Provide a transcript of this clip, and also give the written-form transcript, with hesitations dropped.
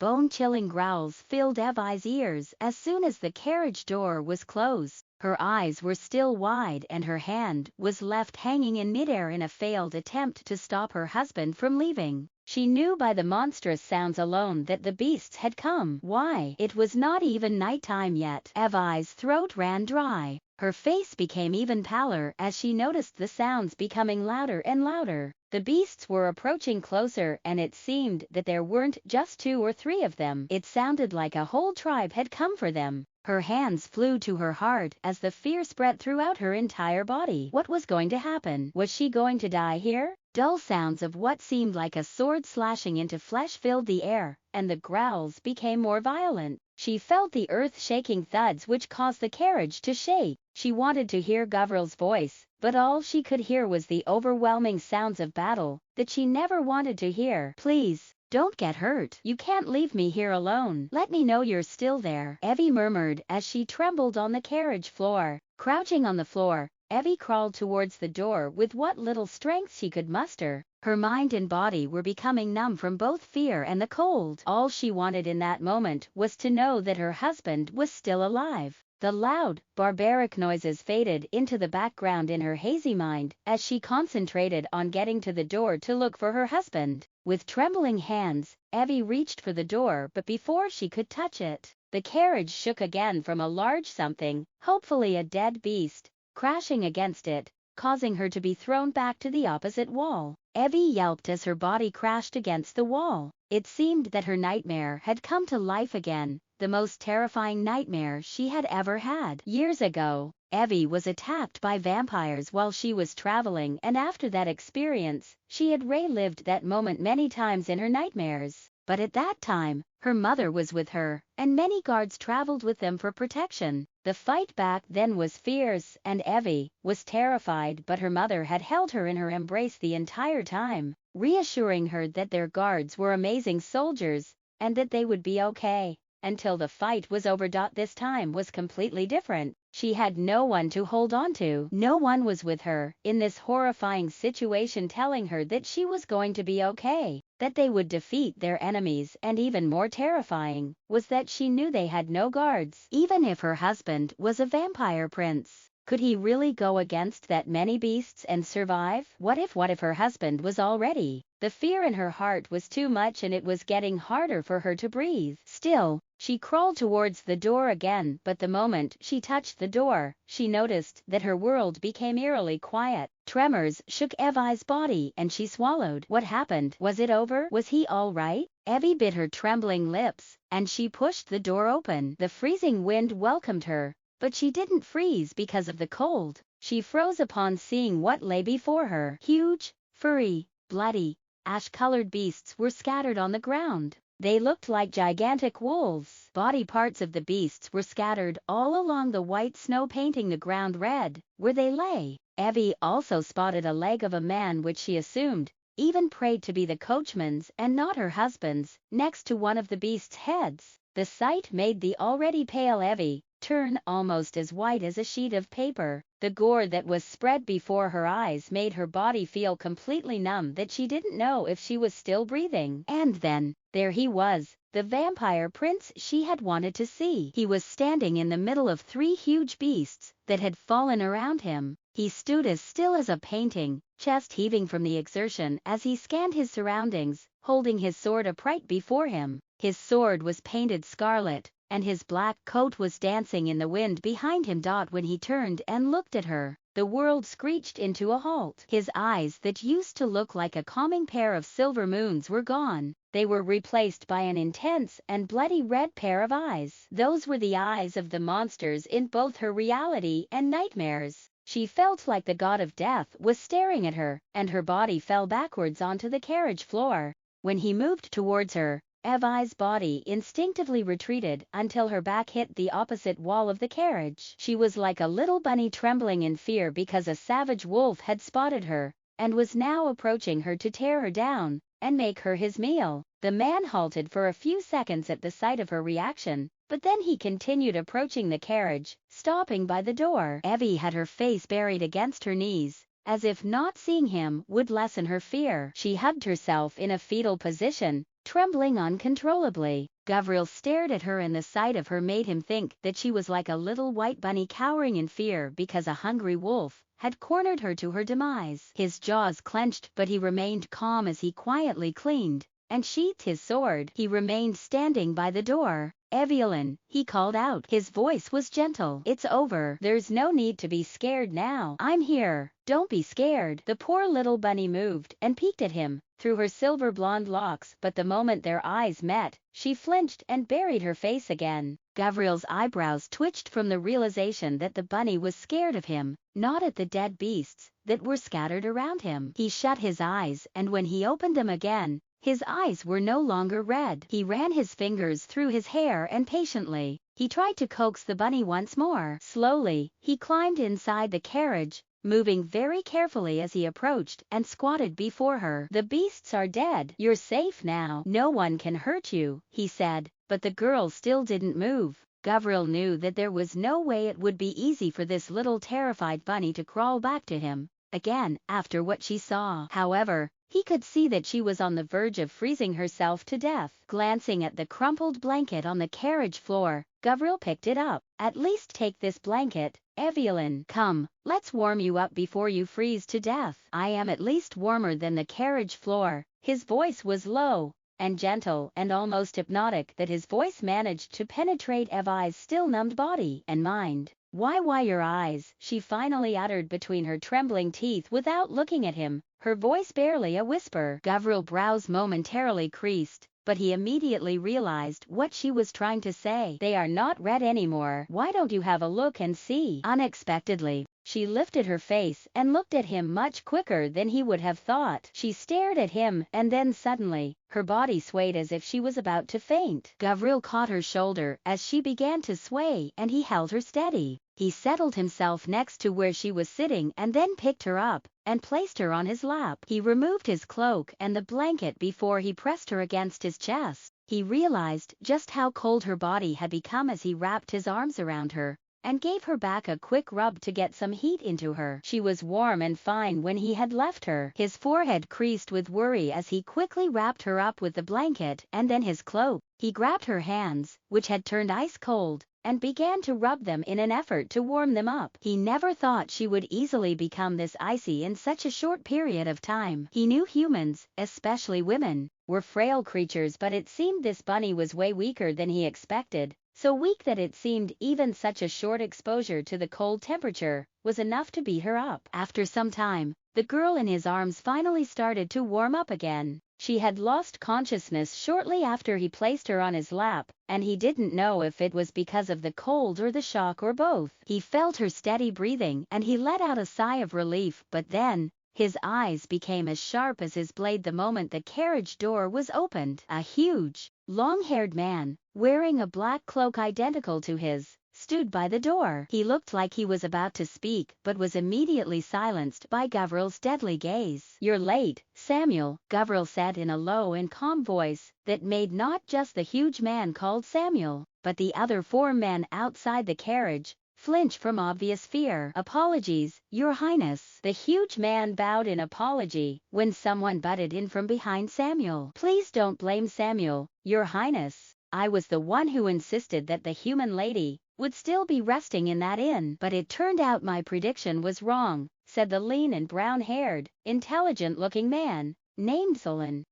Bone-chilling growls filled Evie's ears as soon as the carriage door was closed. Her eyes were still wide and her hand was left hanging in midair in a failed attempt to stop her husband from leaving. She knew by the monstrous sounds alone that the beasts had come. Why? It was not even nighttime yet. Evie's throat ran dry. Her face became even paler as she noticed the sounds becoming louder and louder. The beasts were approaching closer and it seemed that there weren't just 2 or 3 of them. It sounded like a whole tribe had come for them. Her hands flew to her heart as the fear spread throughout her entire body. What was going to happen? Was she going to die here? Dull sounds of what seemed like a sword slashing into flesh filled the air, and the growls became more violent. She felt the earth-shaking thuds which caused the carriage to shake. She wanted to hear Gavril's voice, but all she could hear was the overwhelming sounds of battle that she never wanted to hear. Please, don't get hurt. You can't leave me here alone. Let me know you're still there, Evie murmured as she trembled on the carriage floor. Crouching on the floor, Evie crawled towards the door with what little strength she could muster. Her mind and body were becoming numb from both fear and the cold. All she wanted in that moment was to know that her husband was still alive. The loud, barbaric noises faded into the background in her hazy mind as she concentrated on getting to the door to look for her husband. With trembling hands, Evie reached for the door, but before she could touch it, the carriage shook again from a large something, hopefully a dead beast, crashing against it, causing her to be thrown back to the opposite wall. Evie yelped as her body crashed against the wall. It seemed that her nightmare had come to life again, the most terrifying nightmare she had ever had. Years ago, Evie was attacked by vampires while she was traveling, and after that experience, she had relived that moment many times in her nightmares. But at that time, her mother was with her, and many guards traveled with them for protection. The fight back then was fierce, and Evie was terrified, but her mother had held her in her embrace the entire time, reassuring her that their guards were amazing soldiers, and that they would be okay. Until the fight was over. This time was completely different. She had no one to hold on to. No one was with her in this horrifying situation telling her that she was going to be okay, that they would defeat their enemies, and even more terrifying was that she knew they had no guards. Even if her husband was a vampire prince, could he really go against that many beasts and survive? What if her husband was already? The fear in her heart was too much and it was getting harder for her to breathe. Still, she crawled towards the door again, but the moment she touched the door, she noticed that her world became eerily quiet. Tremors shook Evie's body and she swallowed. What happened? Was it over? Was he all right? Evie bit her trembling lips, and she pushed the door open. The freezing wind welcomed her, but she didn't freeze because of the cold. She froze upon seeing what lay before her. Huge, furry, bloody, ash-colored beasts were scattered on the ground. They looked like gigantic wolves. Body parts of the beasts were scattered all along the white snow, painting the ground red where they lay. Evie also spotted a leg of a man which she assumed even prayed to be the coachman's and not her husband's, next to one of the beast's heads. The sight made the already pale Evie turn almost as white as a sheet of paper. The gore that was spread before her eyes made her body feel completely numb, that she didn't know if she was still breathing. And then, there he was, the vampire prince she had wanted to see. He was standing in the middle of 3 huge beasts that had fallen around him. He stood as still as a painting, chest heaving from the exertion as he scanned his surroundings, holding his sword upright before him. His sword was painted scarlet, and his black coat was dancing in the wind behind him. When he turned and looked at her, the world screeched into a halt. His eyes that used to look like a calming pair of silver moons were gone. They were replaced by an intense and bloody red pair of eyes. Those were the eyes of the monsters in both her reality and nightmares. She felt like the god of death was staring at her, and her body fell backwards onto the carriage floor. When he moved towards her, Evie's body instinctively retreated until her back hit the opposite wall of the carriage. She was like a little bunny trembling in fear because a savage wolf had spotted her and was now approaching her to tear her down and make her his meal. The man halted for a few seconds at the sight of her reaction, but then he continued approaching the carriage, stopping by the door. Evie had her face buried against her knees, as if not seeing him would lessen her fear. She hugged herself in a fetal position, trembling uncontrollably. Gavril stared at her, and the sight of her made him think that she was like a little white bunny cowering in fear because a hungry wolf had cornered her to her demise. His jaws clenched, but he remained calm as he quietly cleaned and sheathed his sword. He remained standing by the door. "Evelyn," he called out. His voice was gentle. "It's over. There's no need to be scared now. I'm here. Don't be scared." The poor little bunny moved and peeked at him through her silver blonde locks, but the moment their eyes met, she flinched and buried her face again. Gavril's eyebrows twitched from the realization that the bunny was scared of him, not at the dead beasts that were scattered around him. He shut his eyes, and when he opened them again, his eyes were no longer red. He ran his fingers through his hair and patiently, he tried to coax the bunny once more. Slowly, he climbed inside the carriage, moving very carefully as he approached and squatted before her. "The beasts are dead. You're safe now. No one can hurt you," he said, but the girl still didn't move. Gavril knew that there was no way it would be easy for this little terrified bunny to crawl back to him again after what she saw. However, he could see that she was on the verge of freezing herself to death. Glancing at the crumpled blanket on the carriage floor, Gavril picked it up. "At least take this blanket, Evelyn. Come, let's warm you up before you freeze to death." "I am at least warmer than the carriage floor." His voice was low and gentle and almost hypnotic, that his voice managed to penetrate Evi's still numbed body and mind. Why your eyes?" she finally uttered between her trembling teeth without looking at him, her voice barely a whisper. Gavril's brows momentarily creased, but he immediately realized what she was trying to say. "They are not red anymore. Why don't you have a look and see?" Unexpectedly, she lifted her face and looked at him much quicker than he would have thought. She stared at him, and then suddenly, her body swayed as if she was about to faint. Gavril caught her shoulder as she began to sway, and he held her steady. He settled himself next to where she was sitting and then picked her up and placed her on his lap. He removed his cloak and the blanket before he pressed her against his chest. He realized just how cold her body had become as he wrapped his arms around her and gave her back a quick rub to get some heat into her. She was warm and fine when he had left her. His forehead creased with worry as he quickly wrapped her up with the blanket and then his cloak. He grabbed her hands, which had turned ice cold, and began to rub them in an effort to warm them up. He never thought she would easily become this icy in such a short period of time. He knew humans, especially women, were frail creatures, but it seemed this bunny was way weaker than he expected. So weak that it seemed even such a short exposure to the cold temperature was enough to beat her up. After some time, the girl in his arms finally started to warm up again. She had lost consciousness shortly after he placed her on his lap, and he didn't know if it was because of the cold or the shock or both. He felt her steady breathing and he let out a sigh of relief, but then his eyes became as sharp as his blade the moment the carriage door was opened. A huge, long-haired man, wearing a black cloak identical to his, stood by the door. He looked like he was about to speak, but was immediately silenced by Gavril's deadly gaze. "You're late, Samuel," Gavril said in a low and calm voice that made not just the huge man called Samuel, but the other 4 men outside the carriage flinch from obvious fear. "Apologies, Your Highness." The huge man bowed in apology when someone butted in from behind Samuel. "Please don't blame Samuel, Your Highness. I was the one who insisted that the human lady would still be resting in that inn, but it turned out my prediction was wrong," said the lean and brown-haired, intelligent-looking man named Solon.